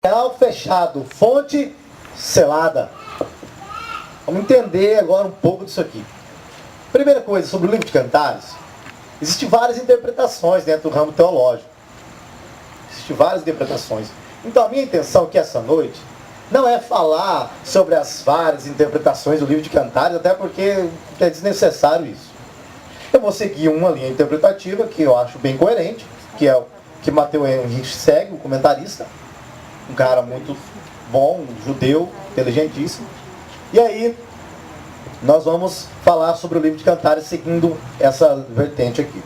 Real fechado, fonte selada. Vamos entender agora um pouco disso aqui. Primeira coisa, sobre o livro de Cantares, existem várias interpretações dentro do ramo teológico. Existem várias interpretações. Então a minha intenção aqui essa noite não é falar sobre as várias interpretações do livro de Cantares, até porque é desnecessário isso. Eu vou seguir uma linha interpretativa que eu acho bem coerente, que é o que Mateus Henrique segue, o comentarista. Um cara muito bom, um judeu, inteligentíssimo. E aí, nós vamos falar sobre o livro de Cantares seguindo essa vertente aqui.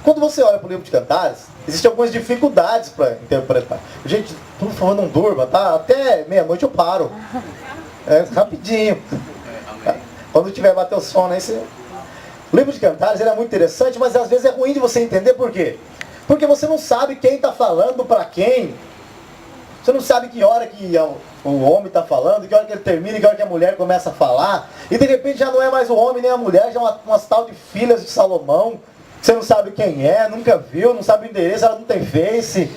Quando você olha para o livro de Cantares, existem algumas dificuldades para interpretar. Gente, por favor, não durma, tá? Até meia-noite eu paro. Rapidinho. Quando tiver bater o sono aí, você... O livro de Cantares ele é muito interessante, mas às vezes é ruim de você entender por quê. Porque você não sabe quem está falando para quem. Você não sabe que hora que o homem está falando, que hora que ele termina, que hora que a mulher começa a falar. E de repente já não é mais o homem nem a mulher, já é umas tal de filhas de Salomão. Você não sabe quem é, nunca viu, não sabe o endereço, ela não tem face.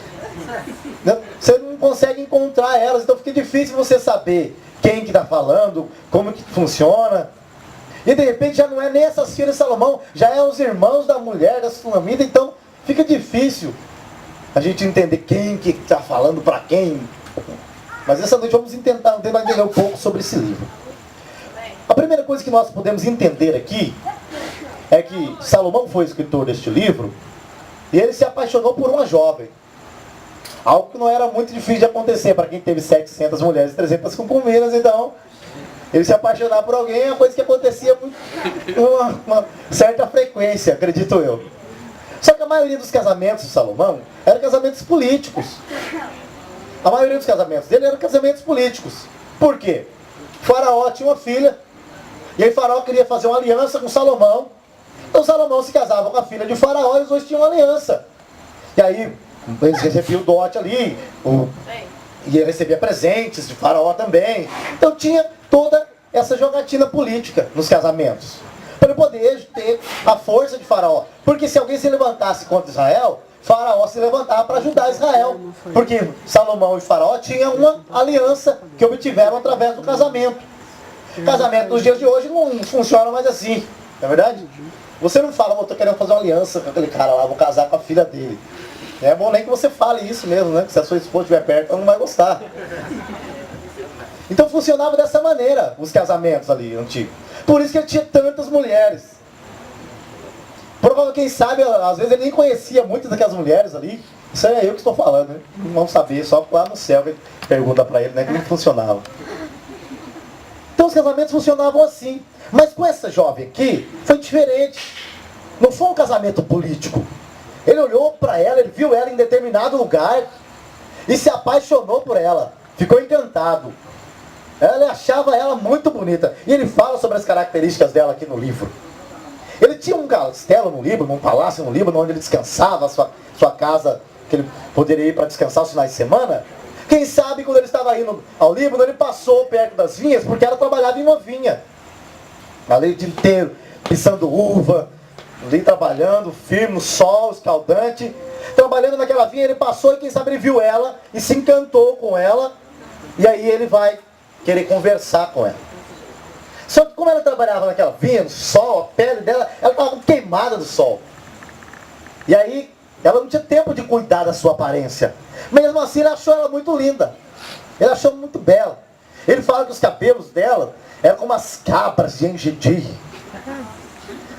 Você não consegue encontrar elas, então fica difícil você saber quem que está falando, como que funciona. E de repente já não é nem essas filhas de Salomão, já é os irmãos da mulher, da Sunamita, então fica difícil a gente entender quem que está falando para quem. Mas essa noite vamos tentar entender um pouco sobre esse livro. A primeira coisa que nós podemos entender aqui é que Salomão foi escritor deste livro e ele se apaixonou por uma jovem. Algo que não era muito difícil de acontecer para quem teve 700 mulheres e 300 concubinas, então ele se apaixonar por alguém é uma coisa que acontecia com uma certa frequência, acredito eu. Só que a maioria dos casamentos de Salomão eram casamentos políticos. A maioria dos casamentos dele eram casamentos políticos. Por quê? Faraó tinha uma filha, e aí Faraó queria fazer uma aliança com Salomão. Então Salomão se casava com a filha de Faraó e os dois tinham uma aliança. E aí eles recebiam o dote ali, e ele recebia presentes de Faraó também. Então tinha toda essa jogatina política nos casamentos, para ele poder ter a força de Faraó. Porque se alguém se levantasse contra Israel, Faraó se levantava para ajudar Israel. Porque Salomão e Faraó tinham uma aliança que obtiveram através do casamento. O casamento nos dias de hoje não funciona mais assim, não é verdade? Você não fala, eu estou querendo fazer uma aliança com aquele cara lá, vou casar com a filha dele. É bom nem que você fale isso mesmo, né? Que se a sua esposa estiver perto, ela não vai gostar. Então funcionava dessa maneira os casamentos ali antigos. Por isso que ele tinha tantas mulheres. Provavelmente, quem sabe, às vezes ele nem conhecia muitas daquelas mulheres ali. Isso é eu que estou falando, né? Não vamos saber, só lá no céu ele pergunta para ele, né? Como funcionava. Então os casamentos funcionavam assim. Mas com essa jovem aqui, foi diferente. Não foi um casamento político. Ele olhou para ela, ele viu ela em determinado lugar e se apaixonou por ela. Ficou encantado. Ele achava ela muito bonita. E ele fala sobre as características dela aqui no livro. Ele tinha um castelo no Líbano, um palácio no Líbano, onde ele descansava, a sua casa, que ele poderia ir para descansar os finais de semana. Quem sabe, quando ele estava indo ao Líbano, ele passou perto das vinhas, porque ela trabalhava em uma vinha. Ali o dia inteiro, pisando uva, ali trabalhando, firme, no sol, escaldante. Trabalhando naquela vinha, ele passou e quem sabe ele viu ela e se encantou com ela. E aí ele vai querer conversar com ela. Só que como ela trabalhava naquela vinha, no sol, a pele dela, ela estava queimada do sol. E aí, ela não tinha tempo de cuidar da sua aparência. Mesmo assim, ele achou ela muito linda. Ele achou muito bela. Ele fala que os cabelos dela eram como as cabras de Engedi.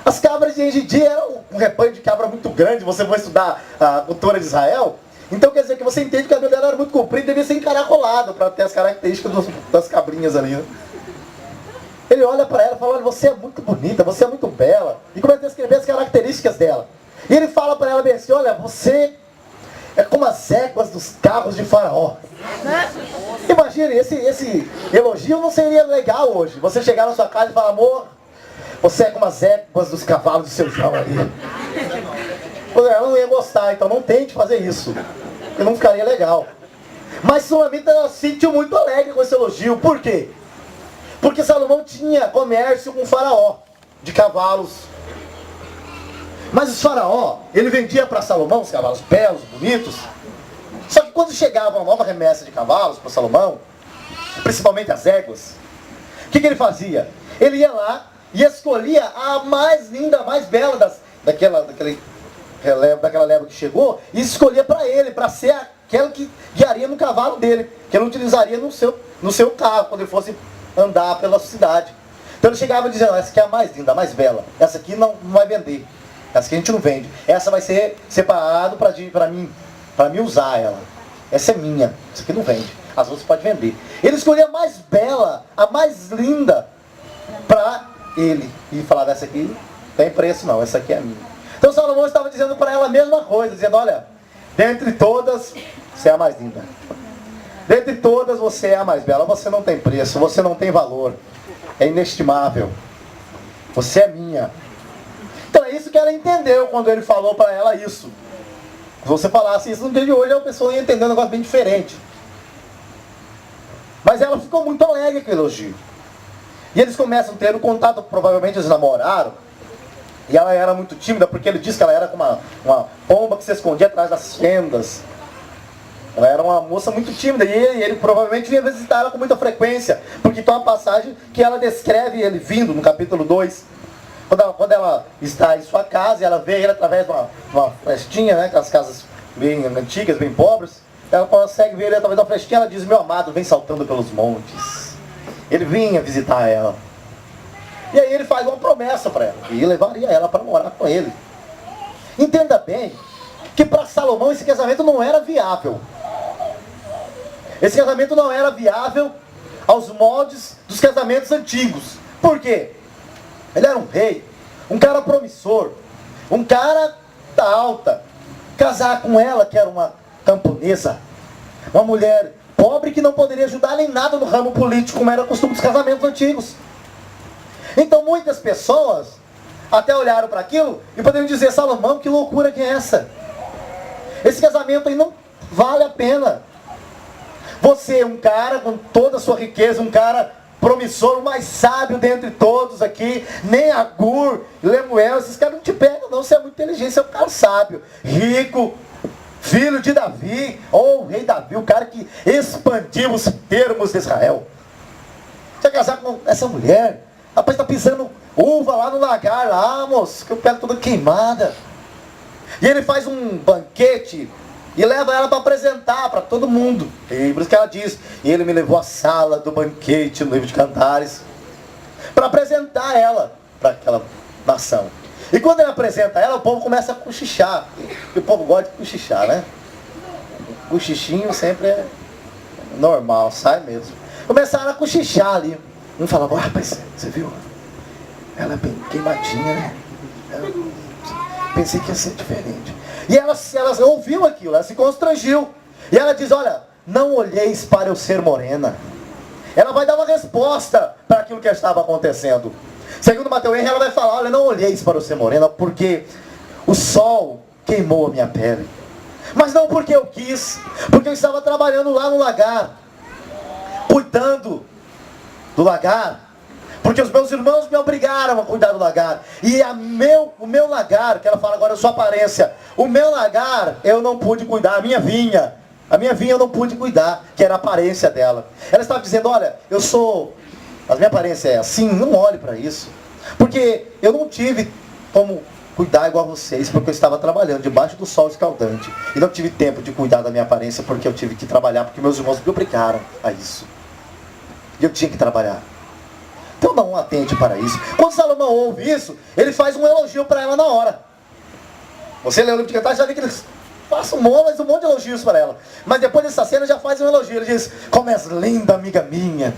As cabras de Engedi eram um rebanho de cabra muito grande. Você vai estudar a cultura de Israel. Então quer dizer que você entende que o cabelo dela era muito comprido e devia ser encaracolado para ter as características das cabrinhas ali, né? Ele olha para ela e fala, olha, você é muito bonita, você é muito bela. E começa a descrever as características dela. E ele fala para ela bem assim, olha, você é como as éguas dos carros de Faraó. Imagine, esse elogio não seria legal hoje. Você chegar na sua casa e falar, amor, você é como as éguas dos cavalos do seu João ali. Ela não ia gostar, então não tente fazer isso, porque não ficaria legal. Mas Sulamita ela se sentiu muito alegre com esse elogio. Por quê? Porque Salomão tinha comércio com Faraó, de cavalos. Mas o Faraó, ele vendia para Salomão os cavalos belos, bonitos. Só que quando chegava uma nova remessa de cavalos para Salomão, principalmente as éguas, o que ele fazia? Ele ia lá e escolhia a mais linda, a mais bela daquela leva que chegou, e escolhia para ele, para ser aquela que guiaria no cavalo dele, que ele utilizaria no seu carro, quando ele fosse andar pela cidade. Então ele chegava dizendo, essa aqui é a mais linda, a mais bela, essa aqui não vai vender, essa aqui a gente não vende, essa vai ser separado para mim usar ela, essa é minha, essa aqui não vende, as outras pode vender. Ele escolhia a mais bela, a mais linda, para ele, e falava, essa aqui não tem preço não, essa aqui é minha. Então Salomão estava dizendo para ela a mesma coisa, dizendo, olha, dentre todas, você é a mais linda. Dentre todas, você é a mais bela. Você não tem preço, você não tem valor. É inestimável. Você é minha. Então é isso que ela entendeu quando ele falou para ela isso. Se você falasse isso no dia de hoje, a pessoa ia entender um negócio bem diferente. Mas ela ficou muito alegre com o elogio. E eles começam a ter um contato, provavelmente eles namoraram. E ela era muito tímida, porque ele disse que ela era como uma pomba que se escondia atrás das fendas. Ela era uma moça muito tímida, e ele provavelmente vinha visitar ela com muita frequência, porque tem uma passagem que ela descreve ele vindo no capítulo 2. Quando ela está em sua casa, e ela vê ele através de uma frestinha, né, aquelas casas bem antigas, bem pobres, ela consegue ver ele através da frestinha, ela diz, meu amado vem saltando pelos montes. Ele vinha visitar ela. E aí ele faz uma promessa para ela, e levaria ela para morar com ele. Entenda bem que para Salomão esse casamento não era viável. Esse casamento não era viável aos moldes dos casamentos antigos. Por quê? Ele era um rei, um cara promissor, um cara da alta. Casar com ela, que era uma camponesa, uma mulher pobre que não poderia ajudar em nada no ramo político, como era o costume dos casamentos antigos. Então muitas pessoas até olharam para aquilo e poderiam dizer, Salomão, que loucura que é essa? Esse casamento aí não vale a pena. Você é um cara com toda a sua riqueza, um cara promissor, o mais sábio dentre todos aqui, nem Agur, Lemuel, esses caras não te pegam não, você é muito inteligente, você é um cara sábio, rico, filho de Davi, ou rei Davi, o cara que expandiu os termos de Israel. Você vai casar com essa mulher? Rapaz, está pisando uva lá no lagar, lá, moço, que eu pego toda queimada. E ele faz um banquete e leva ela para apresentar para todo mundo. E por isso que ela diz, e ele me levou à sala do banquete no livro de Cantares, para apresentar ela para aquela nação. E quando ele apresenta ela, o povo começa a cochichar. E o povo gosta de cochichar, né? O cochichinho sempre é normal, sai mesmo. Começaram a cochichar ali. Um falava, rapaz, você viu? Ela é bem queimadinha, né? Pensei que ia ser diferente. E ela ouviu aquilo, ela se constrangiu. E ela diz, olha, não olheis para eu ser morena. Ela vai dar uma resposta para aquilo que estava acontecendo. Segundo Mateus Henry, ela vai falar, olha, não olheis para eu ser morena, porque o sol queimou a minha pele. Mas não porque eu quis, porque eu estava trabalhando lá no lagar, cuidando do lagar, porque os meus irmãos me obrigaram a cuidar do lagar. E o meu lagar, que ela fala agora a sua aparência, o meu lagar eu não pude cuidar, a minha vinha eu não pude cuidar, que era a aparência dela. Ela estava dizendo, olha, a minha aparência é assim, não olhe para isso. Porque eu não tive como cuidar igual a vocês, porque eu estava trabalhando debaixo do sol escaldante. E não tive tempo de cuidar da minha aparência, porque eu tive que trabalhar, porque meus irmãos me obrigaram a isso. E eu tinha que trabalhar. Então não atente para isso. Quando Salomão ouve isso, ele faz um elogio para ela na hora. Você lê o livro de Cantares, já vê que ele faz um monte de elogios para ela. Mas depois dessa cena já faz um elogio. Ele diz, como és linda, amiga minha.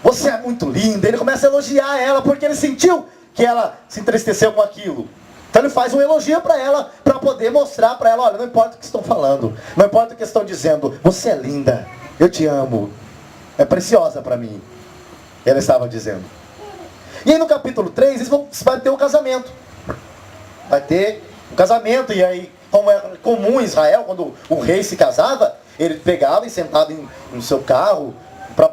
Você é muito linda. Ele começa a elogiar ela, porque ele sentiu que ela se entristeceu com aquilo. Então ele faz um elogio para ela, para poder mostrar para ela, olha, não importa o que estão falando, não importa o que estão dizendo, você é linda, eu te amo. É preciosa para mim. Ela estava dizendo. E aí no capítulo 3, vai ter um casamento. Vai ter um casamento. E aí, como é comum em Israel, quando o rei se casava, ele pegava e sentava no seu carro para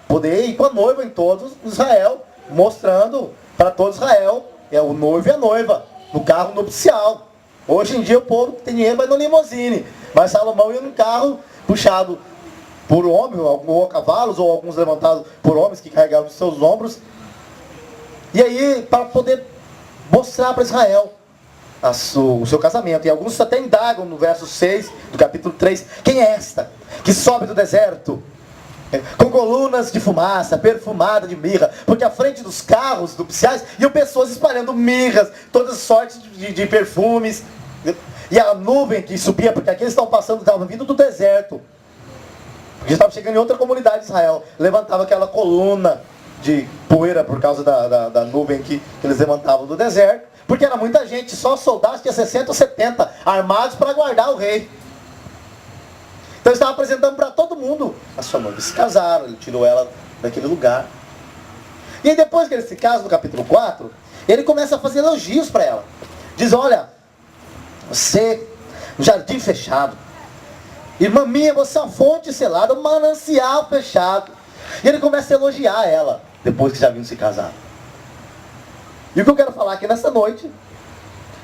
poder ir com a noiva em todo Israel, mostrando para todo Israel, o noivo e a noiva, no carro nupcial. Hoje em dia o povo que tem dinheiro vai no limousine. Mas Salomão ia num carro puxado por homens, ou cavalos, ou alguns levantados por homens que carregavam os seus ombros. E aí, para poder mostrar para Israel o seu casamento. E alguns até indagam no verso 6 do capítulo 3, quem é esta que sobe do deserto com colunas de fumaça, perfumada de mirra? Porque à frente dos carros nupciais iam pessoas espalhando mirras, todas sortes de perfumes. E a nuvem que subia, porque aqui eles estavam passando, estavam vindo do deserto, porque estavam chegando em outra comunidade de Israel, levantava aquela coluna de poeira por causa da nuvem que eles levantavam do deserto, porque era muita gente, só soldados, tinha 60 ou 70 armados para guardar o rei. Então ele estava apresentando para todo mundo a sua noiva. Eles se casaram, ele tirou ela daquele lugar. E aí depois que eles se casam, no capítulo 4, ele começa a fazer elogios para ela. Diz, olha, você, um jardim fechado. Irmã minha, você é uma fonte selada, um manancial fechado. E ele começa a elogiar ela, depois que já viram se casar. E o que eu quero falar aqui nessa noite,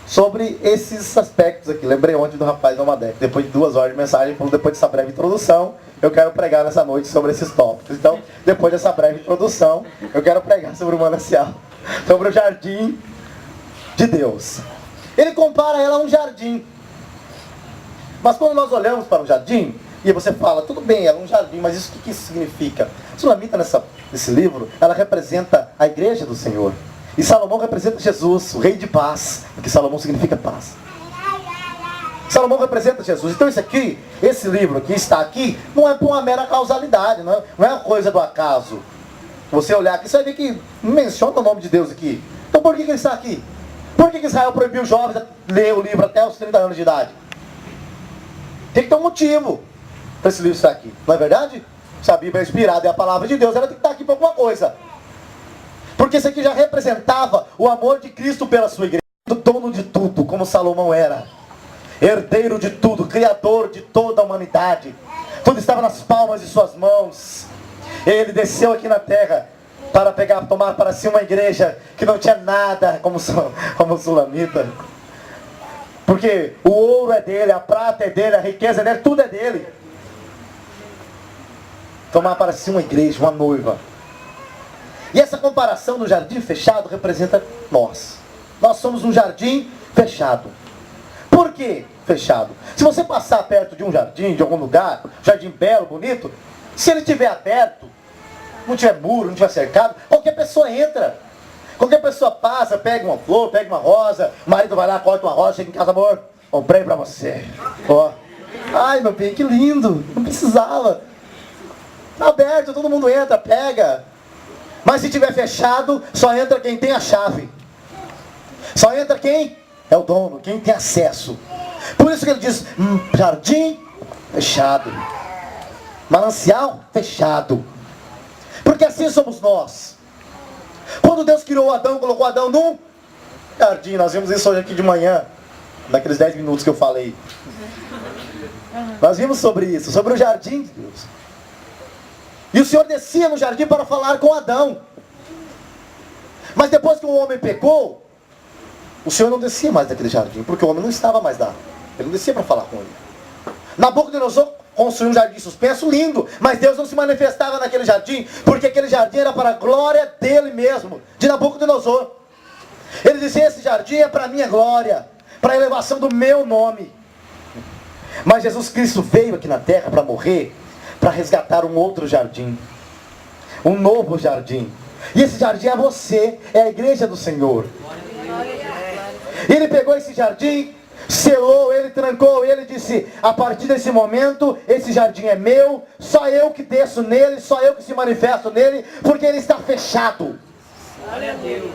sobre esses aspectos aqui. Lembrei ontem do rapaz do Amadec. Depois de 2 horas de mensagem, depois dessa breve introdução, eu quero pregar nessa noite sobre esses tópicos. Então, depois dessa breve introdução, eu quero pregar sobre o manancial, sobre o jardim de Deus. Ele compara ela a um jardim. Mas quando nós olhamos para um jardim, e você fala, tudo bem, ela é um jardim, mas isso, o que isso significa? A Sulamita, nesse livro, ela representa a igreja do Senhor. E Salomão representa Jesus, o rei de paz, porque Salomão significa paz. Salomão representa Jesus. Então esse livro que está aqui, não é por uma mera causalidade, não é uma coisa do acaso. Você olhar aqui, você vai ver que não menciona o nome de Deus aqui. Então por que ele está aqui? Por que Israel proibiu os jovens a ler o livro até os 30 anos de idade? Tem que ter um motivo para esse livro estar aqui, não é verdade? Se a Bíblia é inspirada e a palavra de Deus, ela tem que estar aqui por alguma coisa. Porque isso aqui já representava o amor de Cristo pela sua igreja. Dono de tudo, como Salomão era. Herdeiro de tudo, criador de toda a humanidade. Tudo estava nas palmas de suas mãos. Ele desceu aqui na terra para tomar para si uma igreja que não tinha nada como Sulamita. Porque o ouro é dele, a prata é dele, a riqueza é dele, tudo é dele. Tomar para si uma igreja, uma noiva. E essa comparação do jardim fechado representa nós. Nós somos um jardim fechado. Por que fechado? Se você passar perto de um jardim, de algum lugar, jardim belo, bonito, se ele estiver aberto, não tiver muro, não tiver cercado, qualquer pessoa entra. Qualquer pessoa passa, pega uma flor, pega uma rosa, o marido vai lá, corta uma rosa, chega em casa, amor, comprei pra você. Ó. Ai, meu bem, que lindo, não precisava. Tá aberto, todo mundo entra, pega. Mas se tiver fechado, só entra quem tem a chave. Só entra quem é o dono, quem tem acesso. Por isso que ele diz, jardim fechado. Manancial fechado. Porque assim somos nós. Quando Deus criou Adão, colocou Adão num jardim. Nós vimos isso hoje aqui de manhã, naqueles 10 minutos que eu falei. Nós vimos sobre isso, sobre o jardim de Deus. E o Senhor descia no jardim para falar com Adão. Mas depois que o homem pecou, o Senhor não descia mais daquele jardim, porque o homem não estava mais lá. Ele não descia para falar com ele. Nabucodonosor construiu um jardim suspenso lindo, mas Deus não se manifestava naquele jardim, porque aquele jardim era para a glória dele mesmo, de Nabucodonosor. Ele dizia, esse jardim é para a minha glória, para a elevação do meu nome. Mas Jesus Cristo veio aqui na terra para morrer, para resgatar um outro jardim, um novo jardim. E esse jardim é você, é a igreja do Senhor. E ele pegou esse jardim, selou, ele trancou, ele disse, a partir desse momento, esse jardim é meu, só eu que desço nele, só eu que se manifesto nele, porque ele está fechado. Glória a Deus.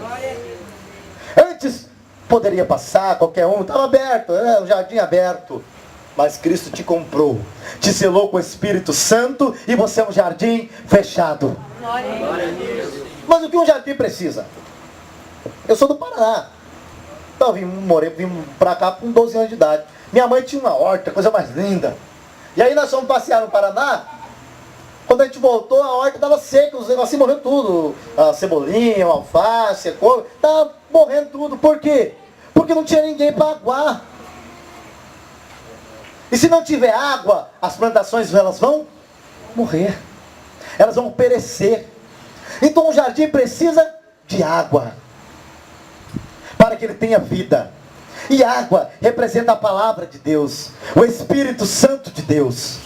Antes, poderia passar, qualquer um, estava aberto, o jardim aberto. Mas Cristo te comprou, te selou com o Espírito Santo, e você é um jardim fechado. Glória a Deus. Mas o que um jardim precisa? Eu sou do Paraná. Então vim pra cá com 12 anos de idade. Minha mãe tinha uma horta, coisa mais linda. E aí nós fomos passear no Paraná. Quando a gente voltou, a horta estava seca, os negocinhos morrendo tudo. A cebolinha, a alface, a couve, estava morrendo tudo. Por quê? Porque não tinha ninguém para aguar. E se não tiver água, as plantações elas vão morrer. Elas vão perecer. Então o jardim precisa de água, para que ele tenha vida. E água representa a palavra de Deus, o Espírito Santo de Deus.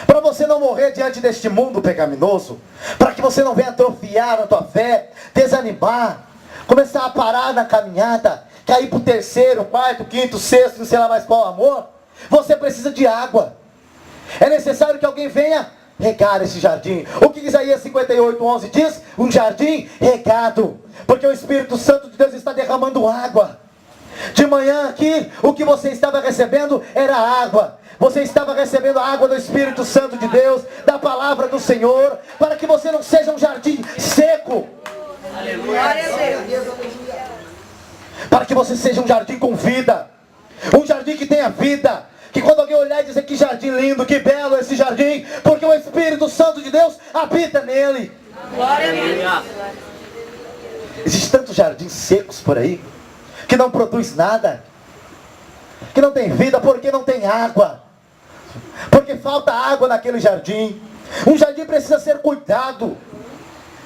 Para você não morrer diante deste mundo pecaminoso, para que você não venha atrofiar a tua fé, desanimar, começar a parar na caminhada, cair para o terceiro, quarto, quinto, sexto, não sei lá mais qual amor, você precisa de água. É necessário que alguém venha regar esse jardim. O que Isaías 58:11 diz? Um jardim regado, porque o Espírito Santo de Deus está derramando água. De manhã aqui, o que você estava recebendo era água. Você estava recebendo a água do Espírito Santo de Deus, da palavra do Senhor, para que você não seja um jardim seco. Aleluia. Para que você seja um jardim com vida. Um jardim que tenha vida. Que quando alguém olhar e dizer que jardim lindo, que belo esse jardim, porque o Espírito Santo de Deus habita nele. Glória a Deus. Existem tantos jardins secos por aí, que não produz nada, que não tem vida, porque não tem água, porque falta água naquele jardim. Um jardim precisa ser cuidado.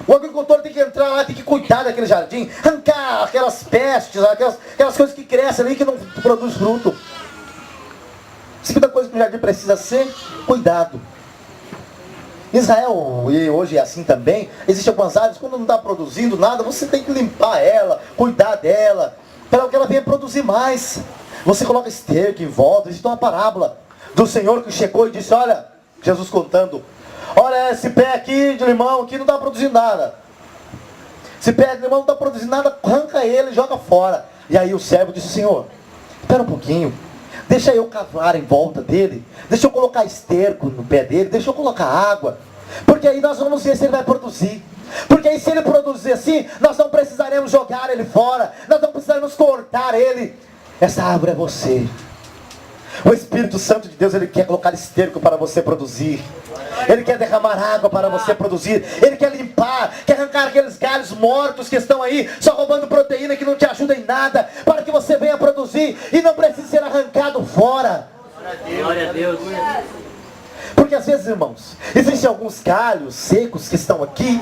O agricultor tem que entrar lá, tem que cuidar daquele jardim, arrancar aquelas pestes, aquelas coisas que crescem ali, que não produz fruto. A segunda coisa que o jardim precisa ser cuidado. Israel, e hoje é assim também, existem algumas áreas, quando não está produzindo nada, você tem que limpar ela, cuidar dela, para que ela venha produzir mais. Você coloca esterco em volta. Existe uma parábola do Senhor que chegou e disse, olha, Jesus contando, olha, esse pé aqui de limão aqui não está produzindo nada. Esse pé de limão não está produzindo nada, arranca ele e joga fora. E aí o servo disse, Senhor, espera um pouquinho, deixa eu cavar em volta dele, deixa eu colocar esterco no pé dele, deixa eu colocar água, porque aí nós vamos ver se ele vai produzir. Porque aí se ele produzir assim, nós não precisaremos jogar ele fora, nós não precisaremos cortar ele. Essa árvore é você. O Espírito Santo de Deus, ele quer colocar esterco para você produzir. Ele quer derramar água para você produzir. Ele quer limpar, quer arrancar aqueles galhos mortos que estão aí, só roubando proteína, que não te ajuda em nada, para que você venha produzir e não precise ser arrancado fora. Glória a Deus. Porque às vezes, irmãos, existem alguns galhos secos que estão aqui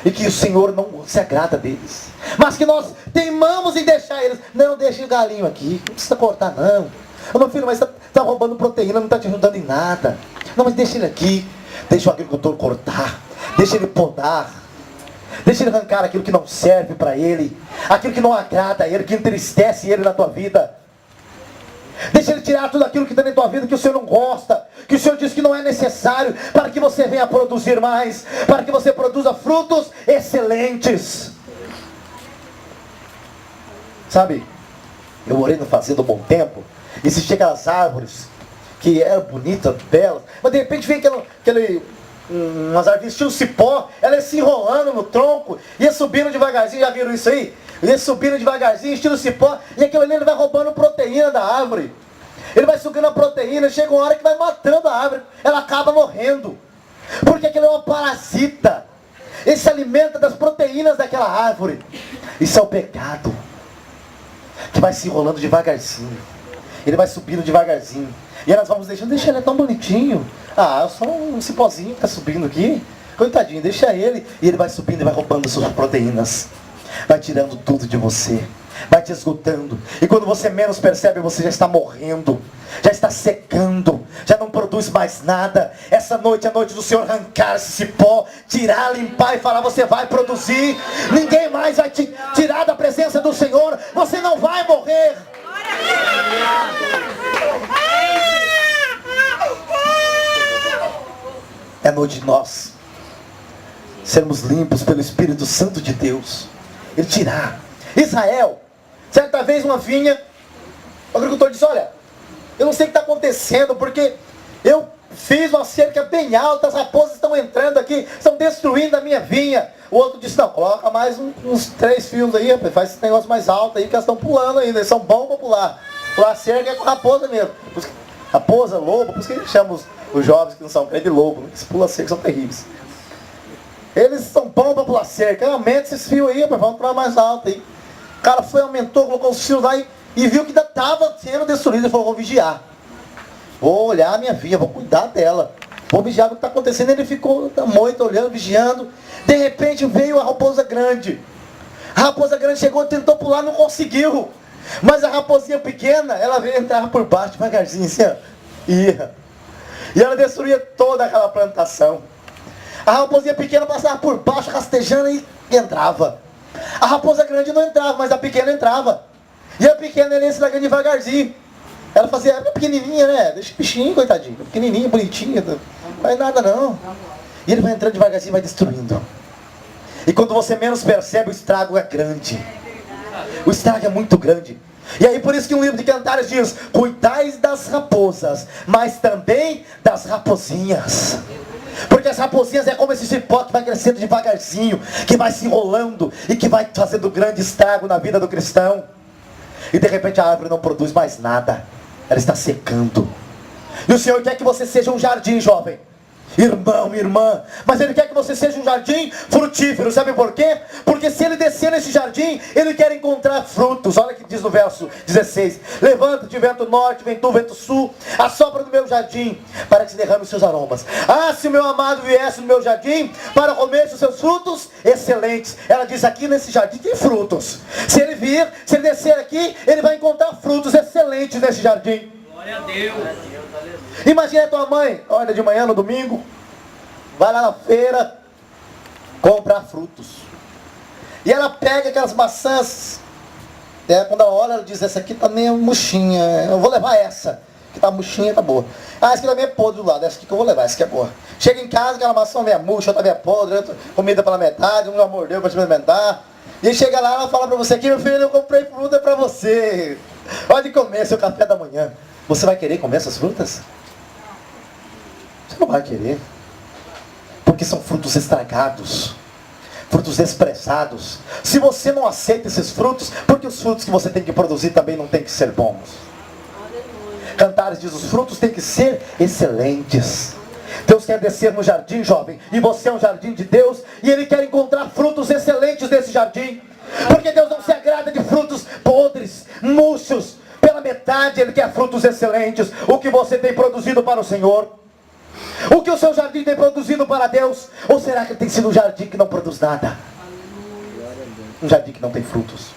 e que o Senhor não se agrada deles, mas que nós teimamos em deixar eles. Não, deixa o galinho aqui, não precisa cortar não. Meu filho, mas está roubando proteína, não está te ajudando em nada. Não, mas deixa ele aqui. Deixa o agricultor cortar, deixa ele podar, deixa ele arrancar aquilo que não serve para ele, aquilo que não agrada a ele, que entristece ele na tua vida. Deixa ele tirar tudo aquilo que está na tua vida, que o Senhor não gosta, que o Senhor diz que não é necessário, para que você venha produzir mais, para que você produza frutos excelentes. Sabe, eu morei no fazenda um bom tempo, e existiam aquelas árvores que eram bonitas, belas, mas de repente vem umas árvores tinham cipó, ela ia se enrolando no tronco, ia subindo devagarzinho, já viram isso aí? Ia subindo devagarzinho, estilo cipó, e aquele ali ele vai roubando proteína da árvore. Ele vai sugando a proteína, chega uma hora que vai matando a árvore, ela acaba morrendo. Porque aquilo é uma parasita. Ele se alimenta das proteínas daquela árvore. Isso é o pecado, que vai se enrolando devagarzinho. Ele vai subindo devagarzinho. E aí nós vamos deixando, deixa ele, é tão bonitinho. Ah, só um cipózinho que está subindo aqui. Coitadinho, deixa ele. E ele vai subindo e vai roubando suas proteínas. Vai tirando tudo de você. Vai te esgotando. E quando você menos percebe, você já está morrendo. Já está secando. Já não produz mais nada. Essa noite é a noite do Senhor arrancar esse cipó, tirar, limpar e falar, você vai produzir. Ninguém mais vai te tirar da presença do Senhor. Você não vai morrer. É noite de nós sermos limpos pelo Espírito Santo de Deus. Ele tirar. Israel, certa vez uma vinha, o agricultor disse, olha, eu não sei o que está acontecendo, porque eu fiz uma cerca bem alta, as raposas estão entrando aqui, estão destruindo a minha vinha. O outro disse, não, coloca mais uns 3 fios aí, rapaz, faz esse negócio mais alto aí, que elas estão pulando ainda, eles são bons para pular. Pular cerca é com raposa mesmo. Raposa, lobo, por isso que a gente chama os jovens que não são crentes de lobo, né? Esses pula cerca são terríveis. Eles são bons para pular cerca, aumenta esses fios aí, rapaz, vamos pular mais alto aí. O cara foi, aumentou, colocou os fios lá e viu que ainda estava sendo destruído, ele falou, vou vigiar. Vou olhar a minha filha, vou cuidar dela. Vou vigiar o que está acontecendo. Ele ficou da moita olhando, vigiando. De repente veio a raposa grande. A raposa grande chegou, tentou pular, não conseguiu. Mas a raposinha pequena, ela veio entrar por baixo devagarzinho, assim, ó. Ia. E ela destruía toda aquela plantação. A raposinha pequena passava por baixo, rastejando e entrava. A raposa grande não entrava, mas a pequena entrava. E a pequena ia se largando devagarzinho. Ela fazia, é pequenininha, né? Deixa o bichinho, coitadinho. Pequenininha, bonitinha. Não faz nada não. E ele vai entrando devagarzinho e vai destruindo. E quando você menos percebe, o estrago é grande. O estrago é muito grande. E aí por isso que um livro de Cantares diz: cuidais das raposas, mas também das raposinhas. Porque as raposinhas é como esse cipó que vai crescendo devagarzinho, que vai se enrolando e que vai fazendo grande estrago na vida do cristão. E de repente a árvore não produz mais nada. Ela está secando. E o Senhor quer que você seja um jardim, jovem. Irmão, irmã, mas Ele quer que você seja um jardim frutífero, sabe por quê? Porque se Ele descer nesse jardim, Ele quer encontrar frutos. Olha o que diz no verso 16: levanta-te, vento norte, vento sul, assopra no meu jardim, para que se derrame os seus aromas. Ah, se o meu amado viesse no meu jardim, para comer os seus frutos excelentes. Ela diz: aqui nesse jardim tem frutos. Se Ele vir, se Ele descer aqui, Ele vai encontrar frutos excelentes nesse jardim. Glória a Deus. Imagina a tua mãe, olha, de manhã no domingo, vai lá na feira comprar frutos. E ela pega aquelas maçãs, quando ela olha, ela diz: essa aqui tá meio murchinha, eu vou levar essa, que tá murchinha, tá boa. Ah, essa aqui também é podre do lado, essa aqui que eu vou levar, essa aqui é boa. Chega em casa, aquela maçã meia murcha, outra meia podre, outra comida pela metade, um já mordeu para experimentar. E aí chega lá, ela fala para você: aqui, meu filho, eu comprei fruta para você. Pode comer seu café da manhã. Você vai querer comer essas frutas? Você não vai querer. Porque são frutos estragados, frutos desprezados. Se você não aceita esses frutos, porque os frutos que você tem que produzir também não tem que ser bons. Cantares diz: os frutos têm que ser excelentes. Deus quer descer no jardim, jovem, e você é um jardim de Deus, e Ele quer encontrar frutos excelentes nesse jardim. Porque Deus não se agrada de frutos podres, murchos. Pela metade Ele quer frutos excelentes. O que você tem produzido para o Senhor? O que o seu jardim tem produzido para Deus? Ou será que tem sido um jardim que não produz nada? Um jardim que não tem frutos.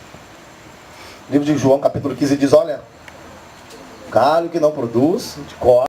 O livro de João capítulo 15 diz: olha, galho que não produz, a gente corta.